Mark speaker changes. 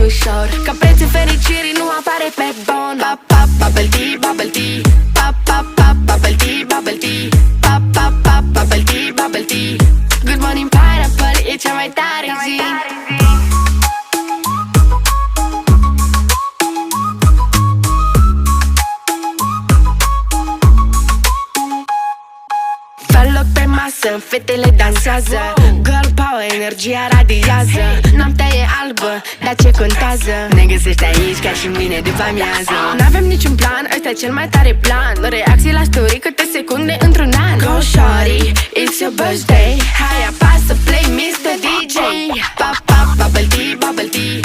Speaker 1: ușor, că prețul fericirii nu apare pe bon. Pop, pop, bubble tea, bubble tea. Pop, pop, pop, bubble tea, bubble tea. Pop, pop, pop, bubble tea, bubble tea. Good morning pineapple, e cea mai tare zi. Fă loc pe masă, fetele dansează. Girl power, energia radiază. Noaptea e albă, dar ce contează? Ne găsești aici ca și mine după amiază. N-avem niciun plan, ăsta e cel mai tare plan. Reacții la story, câte secunde într-un an. Go shawty, it's your birthday. Hai apasă play, Mr. DJ. Pop, pop, bubble tea, bubble tea.